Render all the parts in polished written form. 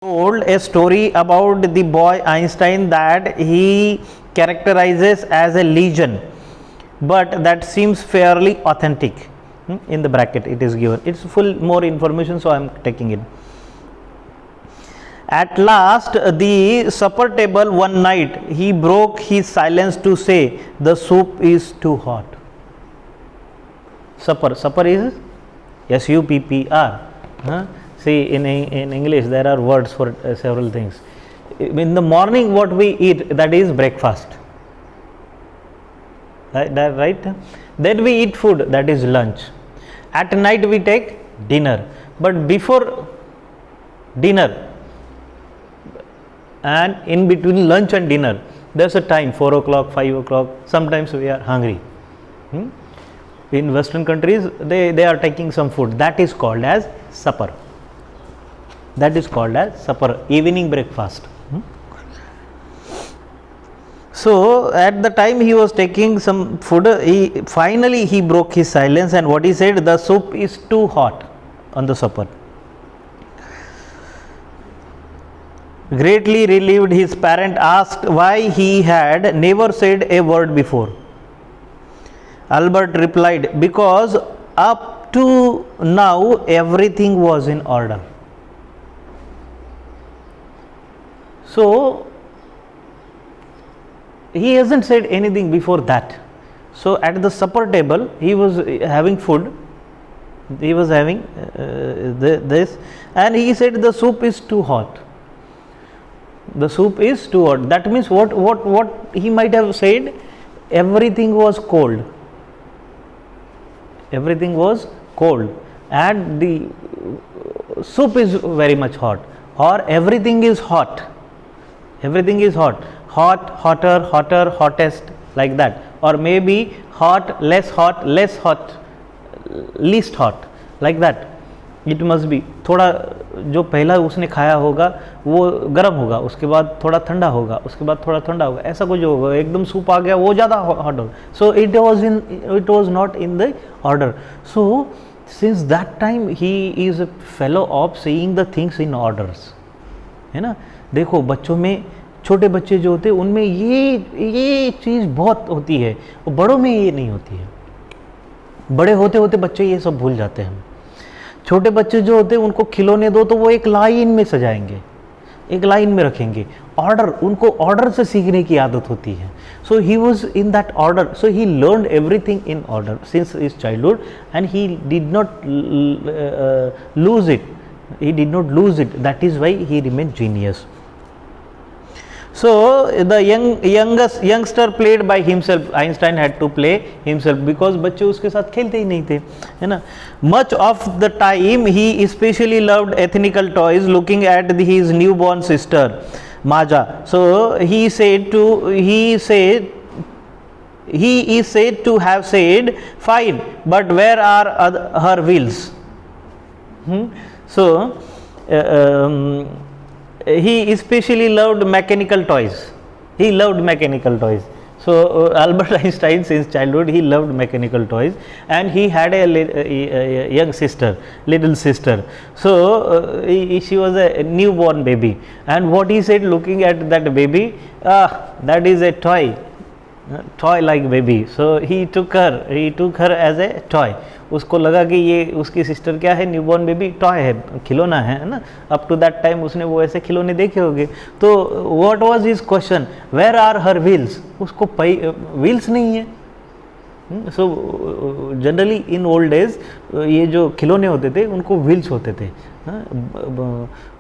told a story about the boy Einstein that he characterizes as a legion, but that seems fairly authentic. In the bracket it is given, it's full more information, so I am taking it. At last, the supper table one night, he broke his silence to say, the soup is too hot. Supper is S-U-P-P-R. See, in English there are words for several things. In the morning what we eat, that is breakfast, right? Then we eat food, that is lunch. At night we take dinner, but before dinner and in between lunch and dinner, there's a time, 4 o'clock, 5 o'clock, sometimes we are hungry. In Western countries, they are taking some food, that is called as supper. That is called as supper, evening breakfast. So at the time he was taking some food, finally he broke his silence, and what he said, the soup is too hot on the supper. Greatly relieved, his parent asked why he had never said a word before. Albert replied, because up to now everything was in order. So he hasn't said anything before that. So at the supper table he was having food, he was having this, and he said the soup is too hot. The soup is too hot. That means what he might have said, everything was cold. Everything was cold and the soup is very much hot, or everything is hot. Everything is hot. Hot, hotter, hotter, hottest, like that. Or maybe hot, less hot, least hot, like that. It must be. थोड़ा जो पहला उसने खाया होगा वो गर्म होगा, उसके बाद थोड़ा ठंडा होगा, उसके बाद थोड़ा ठंडा होगा, ऐसा कुछ होगा. एकदम सूप आ गया वो ज़्यादा हॉट होगा. So it was not in the order. So since that time he is a fellow of seeing the things in orders. है ना. देखो बच्चों में, छोटे बच्चे जो होते हैं उनमें ये चीज़ बहुत होती है, और बड़ों में ये नहीं होती है. बड़े होते होते बच्चे ये सब भूल जाते हैं. छोटे बच्चे जो होते हैं उनको खिलौने दो तो वो एक लाइन में सजाएंगे, एक लाइन में रखेंगे. ऑर्डर, उनको ऑर्डर से सीखने की आदत होती है. So he was in that order. So he learned everything in order since his childhood, and he did not lose it. He did not lose it. That is why he remained genius. So the youngster played by himself. Einstein had to play himself because बच्चे उसके साथ खेलते ही नहीं थे, है ना. Much of the time he especially loved ethnical toys, looking at his newborn sister Maja. So he is said to have said, "Fine, but where are her wheels?" So he especially loved mechanical toys. He loved mechanical toys. So Albert Einstein, since childhood, he loved mechanical toys, and he had a young sister, little sister. So she was a newborn baby, and what he said, looking at that baby, that is a toy like baby. So he took her as a toy. उसको लगा कि ये उसकी sister क्या है, newborn baby, toy है, खिलौना है ना. अप टू दैट टाइम उसने वो ऐसे खिलौने देखे होंगे. तो what was his question, where are her wheels. उसको व्हील्स नहीं है. So generally in old days ये जो खिलौने होते थे उनको व्हील्स होते थे.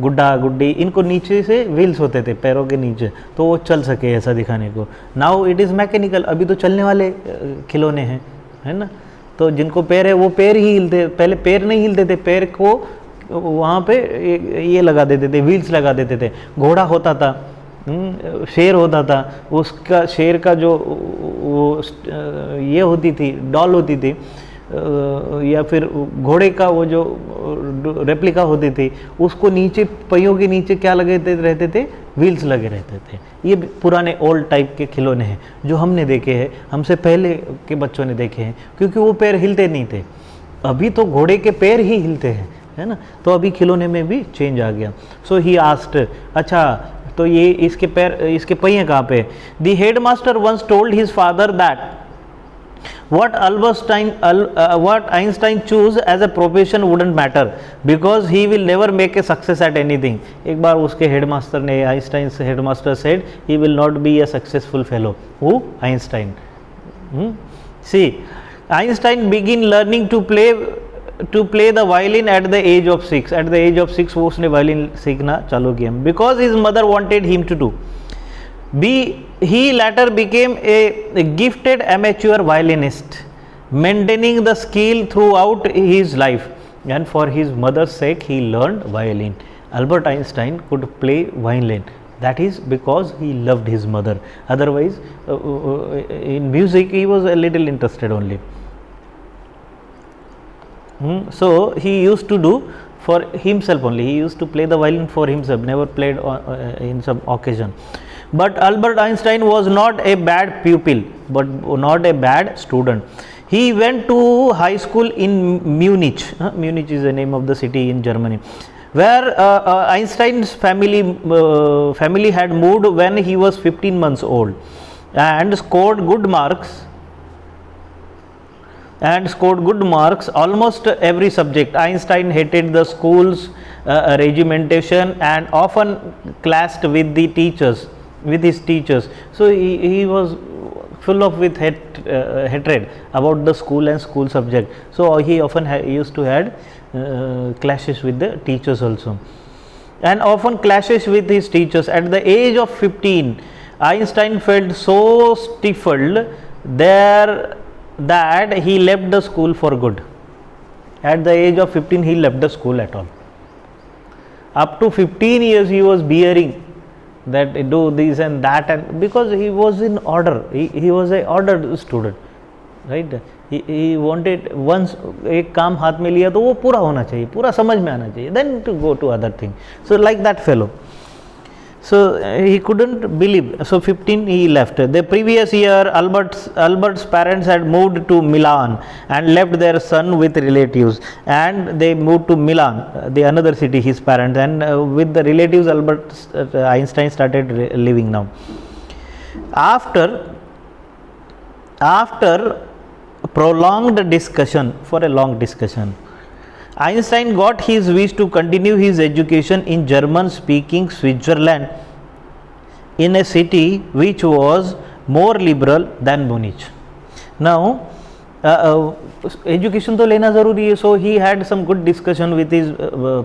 गुड्डा गुड्डी, इनको नीचे से व्हील्स होते थे पैरों के नीचे, तो वो चल सके ऐसा दिखाने को. Now it is mechanical. अभी तो चलने वाले खिलौने हैं, है ना. तो जिनको पैर है वो पैर ही हिलते, पहले पैर नहीं हिलते थे, पैर को वहाँ पे ये लगा देते थे, व्हील्स लगा देते थे. घोड़ा होता था, शेर होता था, उसका शेर का जो वो ये होती थी, डॉल होती थी, या फिर घोड़े का वो जो रेप्लिका होती थी, उसको नीचे पहियों के नीचे क्या लगे रहते थे, व्हील्स लगे रहते थे. ये पुराने ओल्ड टाइप के खिलौने हैं जो हमने देखे हैं, हमसे पहले के बच्चों ने देखे हैं, क्योंकि वो पैर हिलते नहीं थे. अभी तो घोड़े के पैर ही हिलते हैं, है ना, तो अभी खिलौने में भी चेंज आ गया. सो ही आस्क्ड, अच्छा तो ये इसके पहिए कहाँ पे? The head master once told his father that what Einstein choose as a profession wouldn't matter because he will never make a success at anything. एक बार उसके हेडमास्टर ने, Einstein headmaster said he will not be a successful fellow. Who? Einstein. See, Einstein began learning to play the violin at the age of 6. At the age of 6 वो उसने violin सीखना चालू किया because his mother wanted him to do. He later became a gifted amateur violinist, maintaining the skill throughout his life, and for his mother's sake he learned violin. Albert Einstein could play violin. That is because he loved his mother. Otherwise, in music he was a little interested only. So he used to do for himself only. He used to play the violin for himself, never played in some occasion. But Albert Einstein was not a bad pupil, but not a bad student. He went to high school in Munich. Munich is the name of the city in Germany, where Einstein's family had moved when he was 15 months old, and scored good marks almost every subject. Einstein hated the school's regimentation and often clashed with his teachers. So he was full of with hatred about the school and school subject. So he often used to had clashes with the teachers also, and often clashes with his teachers. At the age of 15, Einstein felt so stifled there that he left the school for good. At the age of 15, he left the school at all. Up to 15 years he was bearing that do this and that, and because he was in order, he was a ordered student, right? He wanted once एक काम हाथ में लिया तो वो पूरा होना चाहिए, पूरा समझ में आना चाहिए, then to go to other thing. So like that fellow. So he couldn't believe. So 15 he left. The previous year Albert's parents had moved to Milan and left their son with relatives, and they moved to Milan, the another city, his parents, and with the relatives Einstein started living now. After prolonged discussion, for a long discussion, Einstein got his wish to continue his education in German speaking Switzerland, in a city which was more liberal than Munich. Now education to lena zaruri hai, so he had some good discussion with his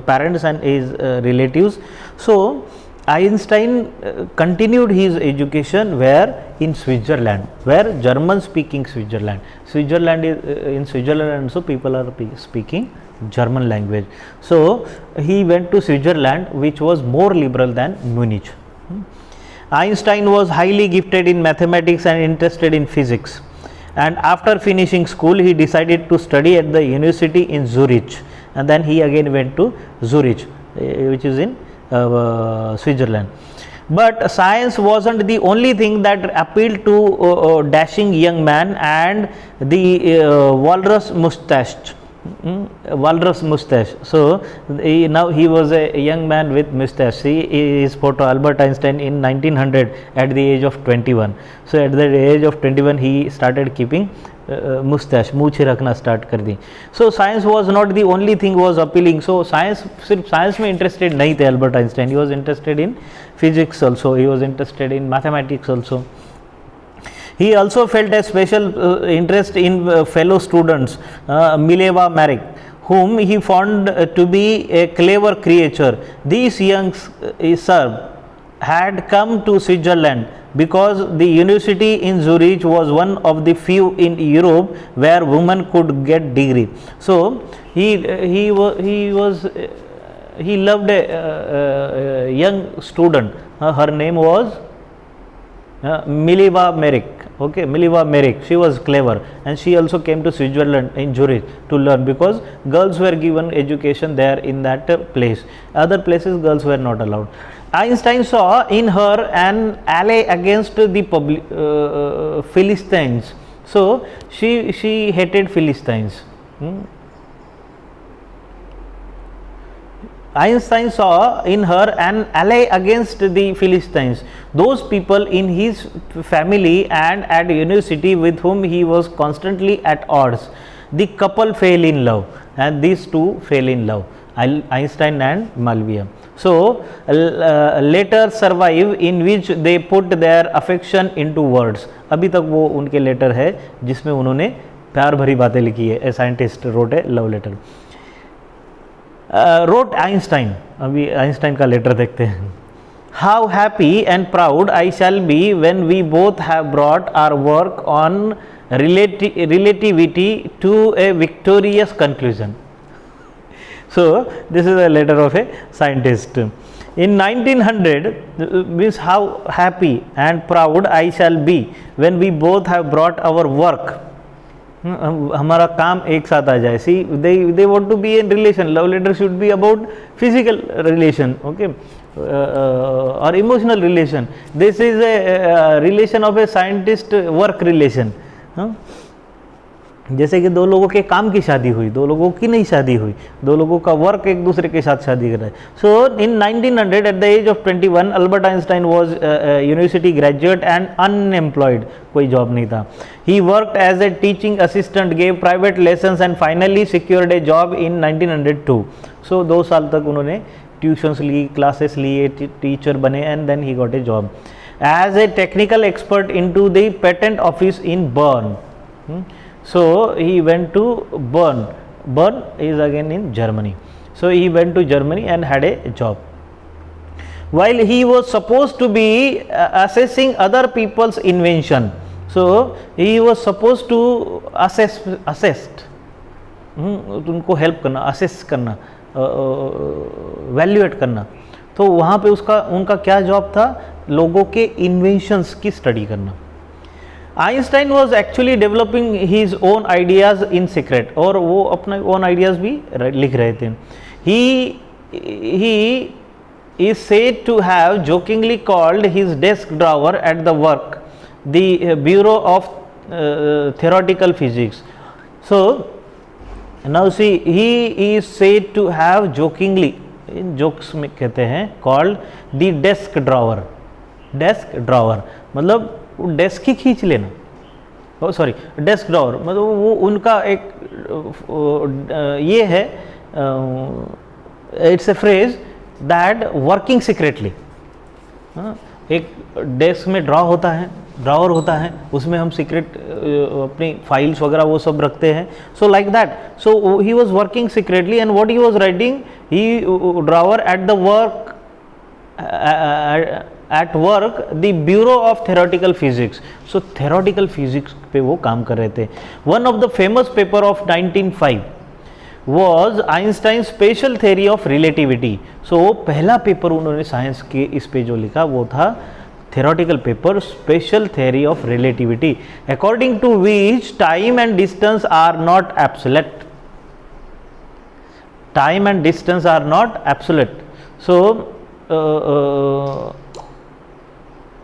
parents and his relatives. So Einstein continued his education where? In Switzerland, where German speaking Switzerland. Switzerland is in Switzerland also people are speaking German language. So he went to Switzerland, which was more liberal than Munich. Einstein was highly gifted in mathematics and interested in physics, and after finishing school he decided to study at the university in Zurich, and then he again went to Zurich, which is in Switzerland. But science wasn't the only thing that appealed to a dashing young man and the walrus mustache. So now he was a young man with mustache. See his photo, Albert Einstein in 1900 at the age of 21. So at the age of 21 he started keeping mustache, मूछे रखना start कर दी. So science was not the only thing was appealing. So science, सिर्फ science में interested नहीं थे Albert Einstein. He was interested in physics also. He was interested in mathematics also. He also felt a special interest in fellow students, Mileva Marik, whom he found to be a clever creature. These young Serbs had come to Switzerland because the university in Zurich was one of the few in Europe where women could get degree. So he loved a young student. Her name was Mileva Marik. Okay, Mileva Marik. She was clever, and she also came to Switzerland in Zurich to learn, because girls were given education there in that place. Other places girls were not allowed. Einstein saw in her an ally against the Philistines. So she hated Philistines. Einstein saw in her an ally against the Philistines, those people in his family and at university with whom he was constantly at odds. The couple fell in love, and these two fell in love, Einstein and Malvia. So letter survive in which they put their affection into words. अभी तक वो उनके letter है जिसमें उन्होंने प्यार भरी बातें लिखी है. A scientist wrote a love letter. Wrote Einstein. अभी आइंस्टाइन का लेटर देखते हैं. How happy and proud I shall be when we both have brought our work on relativity to a victorious conclusion. So this is a letter of a scientist. In 1900 means how happy and proud I shall be when we both have brought our work. हमारा काम एक साथ आ जाए. See, they want to be in relation. Love letter should be about physical relation, okay, or emotional relation. This is a relation of a scientist work relation. जैसे कि दो लोगों के काम की शादी हुई, दो लोगों की नहीं शादी हुई, दो लोगों का वर्क एक दूसरे के साथ शादी कर रहा है. So in 1900 at the age of 21 Albert Einstein was university graduate and unemployed. कोई जॉब नहीं था. He worked as a teaching assistant, gave private lessons and finally secured a job in 1902. So 2 साल तक उन्होंने ट्यूशन्स ली, classes लिए, teacher बने and then he got a job as a technical expert into the patent office in Bern. So he went to Bern. Bern is again in Germany. So he went to Germany and had a job. While he was supposed to be assessing other people's invention, so he was supposed to assessed उनको help करना, assess करना, valuate करना. तो वहाँ पे उनका क्या job था? लोगों के इन्वेंशंस की स्टडी करना. Einstein was actually developing his own ideas in secret, और वो अपने ओन आइडियाज भी लिख रहे थे. He is said to have jokingly called his desk drawer at the work the bureau of theoretical physics. So now see, he is said to have jokingly, in jokes में कहते हैं, called the desk drawer. Desk drawer मतलब desk ही खींच लेना. Sorry, desk drawer मतलब वो उनका एक ये है, it's a phrase that working secretly. एक डेस्क में ड्रॉवर होता है, उसमें हम सीक्रेट अपनी फाइल्स वगैरह वो सब रखते हैं. So like that. So he was working secretly and what he was writing, he drawer at the work at work the Bureau of Theoretical Physics. So theoretical physics पे वो काम कर रहे थे. One of the famous paper of 1905 was Einstein's special theory of relativity. So पहला paper उन्होंने science के इस पे जो लिखा वो था theoretical paper special theory of relativity, according to which time and distance are not absolute. Time and distance are not absolute. So